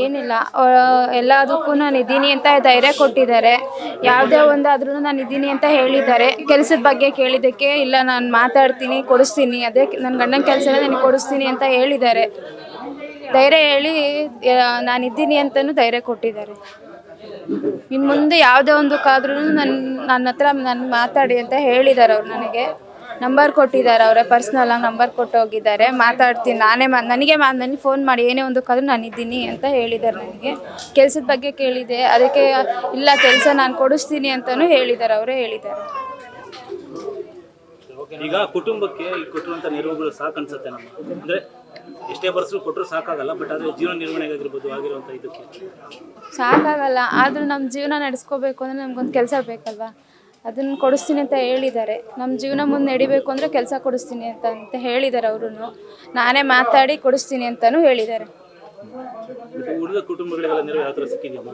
ಏನಿಲ್ಲ, ಎಲ್ಲದಕ್ಕೂ ನಾನು ಇದ್ದೀನಿ ಅಂತ ಧೈರ್ಯ ಕೊಟ್ಟಿದ್ದಾರೆ. ಯಾವುದೇ ಒಂದಾದ್ರೂ ನಾನು ಇದ್ದೀನಿ ಅಂತ ಹೇಳಿದ್ದಾರೆ. ಕೆಲಸದ ಬಗ್ಗೆ ಕೇಳಿದ್ದಕ್ಕೆ ಇಲ್ಲ ನಾನು ಮಾತಾಡ್ತೀನಿ, ಕೊಡಿಸ್ತೀನಿ, ಅದೇ ನನ್ನ ಗಂಡನ ಕೆಲಸನೇ ನನಗೆ ಕೊಡಿಸ್ತೀನಿ ಅಂತ ಹೇಳಿದ್ದಾರೆ. ಧೈರ್ಯ ಹೇಳಿ ನಾನಿದ್ದೀನಿ ಅಂತಲೂ ಧೈರ್ಯ ಕೊಟ್ಟಿದ್ದಾರೆ. ಇನ್ನು ಮುಂದೆ ಯಾವುದೇ ಒಂದಕ್ಕಾದ್ರೂ ನನ್ನ ಹತ್ರ ನಾನು ಮಾತಾಡಿ ಅಂತ ಹೇಳಿದ್ದಾರೆ. ಅವ್ರು ನನಗೆ ನಂಬರ್ ಕೊಟ್ಟಿದ್ದಾರೆ, ಅವರೇ ಪರ್ಸ್ನಲಾಗಿ ನಂಬರ್ ಕೊಟ್ಟು ಹೋಗಿದ್ದಾರೆ. ಮಾತಾಡ್ತೀನಿ, ನನಗೆ ಫೋನ್ ಮಾಡಿ ಏನೇ ಒಂದಕ್ಕಾದ್ರೂ ನಾನಿದ್ದೀನಿ ಅಂತ ಹೇಳಿದ್ದಾರೆ. ನನಗೆ ಕೆಲಸದ ಬಗ್ಗೆ ಕೇಳಿದೆ, ಅದಕ್ಕೆ ಇಲ್ಲ ಕೆಲಸ ನಾನು ಕೊಡಿಸ್ತೀನಿ ಅಂತಲೂ ಹೇಳಿದ್ದಾರೆ, ಅವರೇ ಹೇಳಿದ್ದಾರೆ. ಈಗ ಕುಟುಂಬಕ್ಕೆ ಕೊಟ್ಟಿರುವಂಥ ನೆರವುಗಳು ಸಾಕು ಅನ್ಸುತ್ತೆ ನಮ್ಮ, ಅಂದರೆ ಎಷ್ಟೇ ವರ್ಷಗಳು ಕೊಟ್ಟರು ಸಾಕಾಗಲ್ಲ, ಬಟ್ ಆದರೆ ಜೀವನ ನಿರ್ವಹಣೆಗಾಗಿರ್ಬೋದು ಆಗಿರುವಂಥ ಇದಕ್ಕೆ ಸಾಕಾಗಲ್ಲ. ಆದರೂ ನಮ್ಮ ಜೀವನ ನಡೆಸ್ಕೋಬೇಕು ಅಂದರೆ ನಮಗೊಂದು ಕೆಲಸ ಬೇಕಲ್ವಾ, ಅದನ್ನು ಕೊಡಿಸ್ತೀನಿ ಅಂತ ಹೇಳಿದ್ದಾರೆ. ನಮ್ಮ ಜೀವನ ಮುಂದೆ ನಡಿಬೇಕು ಅಂದರೆ ಕೆಲಸ ಕೊಡಿಸ್ತೀನಿ ಅಂತ ಹೇಳಿದ್ದಾರೆ. ಅವರು ನಾನೇ ಮಾತಾಡಿ ಕೊಡಿಸ್ತೀನಿ ಅಂತಲೂ ಹೇಳಿದ್ದಾರೆ. ಉಳಿದ ಕುಟುಂಬಗಳಿಗೆಲ್ಲ ನೆರವು ಯಾವ ಥರ ಸಿಕ್ಕಿದೆಯಮ್ಮ?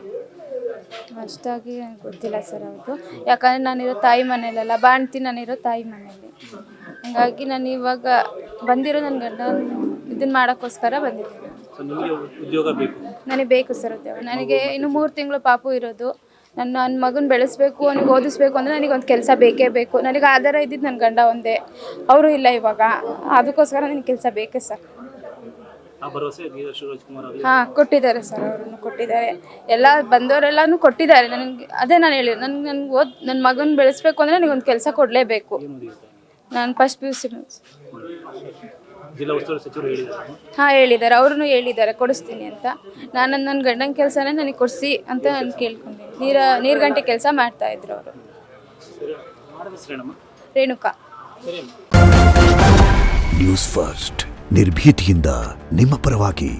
ಅಷ್ಟಾಗಿ ಗೊತ್ತಿಲ್ಲ ಸರ್ ಅವ್ರದ್ದು, ಯಾಕಂದರೆ ನಾನಿರೋ ತಾಯಿ ಮನೇಲಲ್ಲ, ಬಾಣ್ತೀನಿ, ನಾನಿರೋ ತಾಯಿ ಮನೇಲಿ. ಹಾಗಾಗಿ ನಾನು ಇವಾಗ ಬಂದಿರೋ ನನ್ನ ಗಂಡ ಇದನ್ನು ಮಾಡೋಕ್ಕೋಸ್ಕರ ಬಂದಿದ್ದೀನಿ. ಉದ್ಯೋಗ ಬೇಕು ನನಗೆ, ಬೇಕು ಸರ್ ಉದ್ಯೋಗ. ನನಗೆ ಇನ್ನು 3 ತಿಂಗಳು ಪಾಪು ಇರೋದು. ನನ್ನ ಮಗನ ಬೆಳೆಸ್ಬೇಕು, ಅವನಿಗೆ ಓದಿಸ್ಬೇಕು ಅಂದರೆ ನನಗೊಂದು ಕೆಲಸ ಬೇಕೇ ಬೇಕು. ನನಗೆ ಆಧಾರ ಇದ್ದಿದ್ದು ನನ್ನ ಗಂಡ ಒಂದೇ, ಅವರು ಇಲ್ಲ ಇವಾಗ. ಅದಕ್ಕೋಸ್ಕರ ನನಗೆ ಕೆಲಸ ಬೇಕೇ ಸರ್. ಹಾಂ, ಕೊಟ್ಟಿದ್ದಾರೆ ಸರ್, ಅವ್ರನ್ನು ಕೊಟ್ಟಿದ್ದಾರೆ. ಎಲ್ಲ ಬಂದವರೆಲ್ಲನೂ ಕೊಟ್ಟಿದ್ದಾರೆ ನನಗೆ. ಅದೇ ನಾನು ಹೇಳಿ, ನನ್ನ ಮಗನ ಬೆಳೆಸ್ಬೇಕು ಅಂದರೆ ನನಗೊಂದು ಕೆಲಸ ಕೊಡಲೇಬೇಕು. ನಾನು ಫಸ್ಟ್ PUC. ಹಾಂ, ಹೇಳಿದ್ದಾರೆ, ಅವ್ರೂ ಹೇಳಿದ್ದಾರೆ ಕೊಡಿಸ್ತೀನಿ ಅಂತ. ನಾನು ನನ್ನ ಗಂಡನ ಕೆಲಸನೇ ನನಗೆ ಕೊಡಿಸಿ ಅಂತ ನಾನು ಕೇಳ್ಕೊಂಡೆ. ನೀರ್ಗಂಟೆ ಕೆಲಸ ಮಾಡ್ತಾಯಿದ್ರು ಅವರು. ರೇಣುಕಾ. ನ್ಯೂಸ್ ಫಸ್ಟ್, ನಿರ್ಭೀತಿಯಿಂದ ನಿಮ್ಮ ಪರವಾಗಿ.